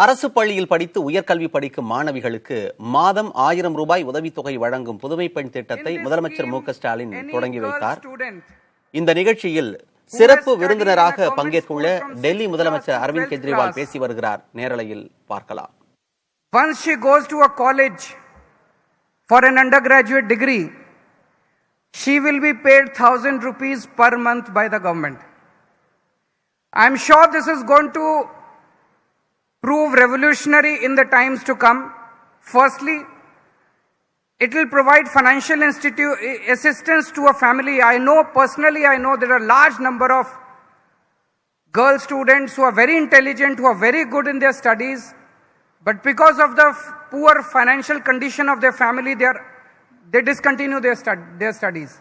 அரசு பள்ளியில் படித்து உயர்கல்வி படிக்கும் மாணவிகளுக்கு மாதம் 1000 ரூபாய் உதவித்தொகை வழங்கும் புதுமை பெண் திட்டத்தை முதலமைச்சர் ஸ்டாலின் தொடங்கி வைத்தார். இந்த நிகழ்ச்சியில் சிறப்பு விருந்தினராக பங்கேற்றுள்ள டெல்லி முதலமைச்சர் அரவிந்த் கெஜ்ரிவால் பேசி வருகிறார். நேரலையில் பார்க்கலாம். Once she goes to a college for an undergraduate degree, she will be paid 1000 rupees per month by the government. I am sure this is going to prove revolutionary in the times to come. Firstly, it will provide financial assistance to a family. I know there are a large number of girl students who are very intelligent, who are very good in their studies, but because of the poor financial condition of their family, they discontinue their studies.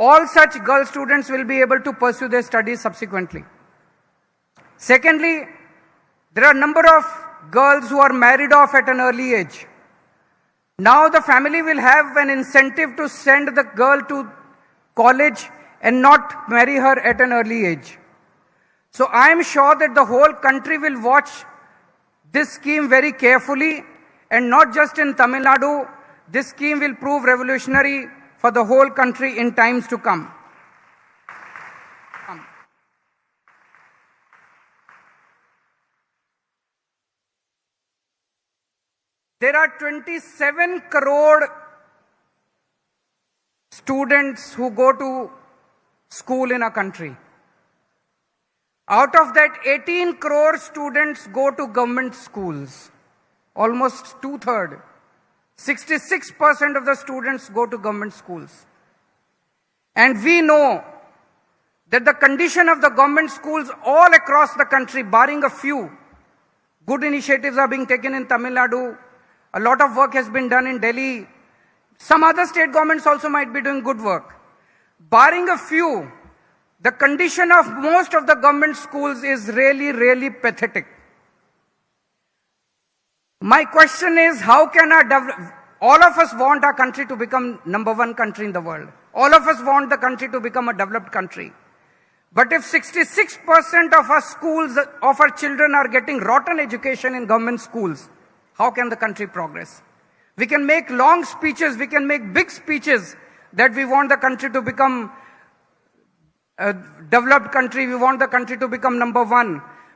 All such girl students will be able to pursue their studies subsequently. Secondly, there are a number of girls who are married off at an early age. Now the family will have an incentive to send the girl to college and not marry her at an early age. So I am sure that the whole country will watch this scheme very carefully, and not just in Tamil Nadu. This scheme will prove revolutionary for the whole country in times to come. There are 27 crore students who go to school in our country. Out of that, 18 crore students go to government schools. Almost two-thirds. 66% of the students go to government schools. And we know that the condition of the government schools all across the country, barring a few, good initiatives are being taken in Tamil Nadu. A lot of work has been done in Delhi. Some other state governments also might be doing good work. Barring a few, the condition of most of the government schools is really, really pathetic. My question is, how can all of us want our country to become number one country in the world. All of us want the country to become a developed country. But if 66% of our schools, of our children are getting rotten education in government schools, how can the country progress? We can make long speeches, we can make big speeches that we want the country to become a developed country, we want the country to become number one.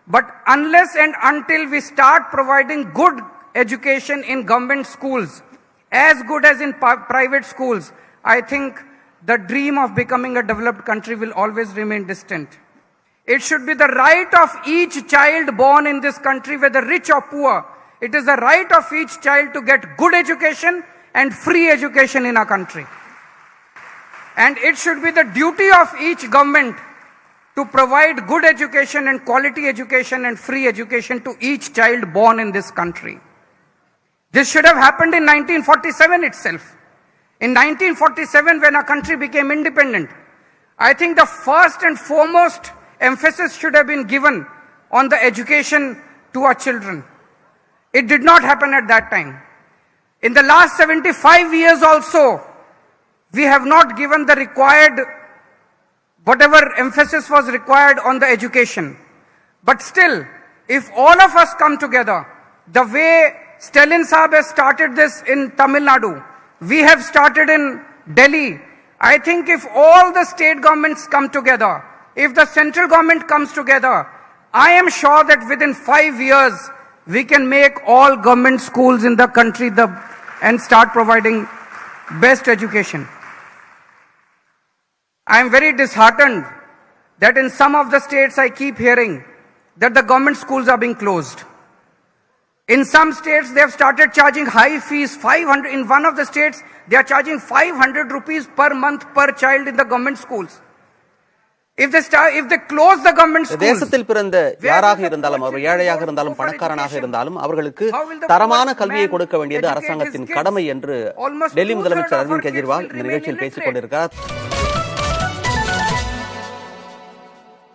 But unless and until we start providing good education in government schools, as good as in private schools, I think the dream of becoming a developed country will always remain distant. It should be the right of each child born in this country, whether rich or poor. It is the right of each child to get good education and free education in our country. And it should be the duty of each government to provide good education and quality education and free education to each child born in this country. This should have happened in 1947 itself. In 1947, when our country became independent, I think the first and foremost emphasis should have been given on the education to our children. It did not happen at that time. In the last 75 years also, we have not given the required, whatever emphasis was required on the education. But still, if all of us come together, the way Stalin Saab has started this in Tamil Nadu, we have started in Delhi. I think if all the state governments come together, if the central government comes together, I am sure that within 5 years, we can make all government schools in the country and start providing best education. I am very disheartened that in some of the states I keep hearing that the government schools are being closed. In some states they have started charging high fees, 500. In one of the states they are charging 500 rupees per month per child in the government schools. If they close the government schools, தேசத்தில் பிறந்த யாராக இருந்தாலும், அவர் ஏழையாக இருந்தாலும் பணக்காரனாக இருந்தாலும், அவர்களுக்கு தரமான கல்வியை கொடுக்க வேண்டியது அரசாங்கத்தின் கடமை என்று டெல்லி முதலமைச்சர் அரவிந்த் கெஜ்ரிவால் இந்த நிகழ்ச்சியில் பேசிக் கொண்டிருக்கிறார்.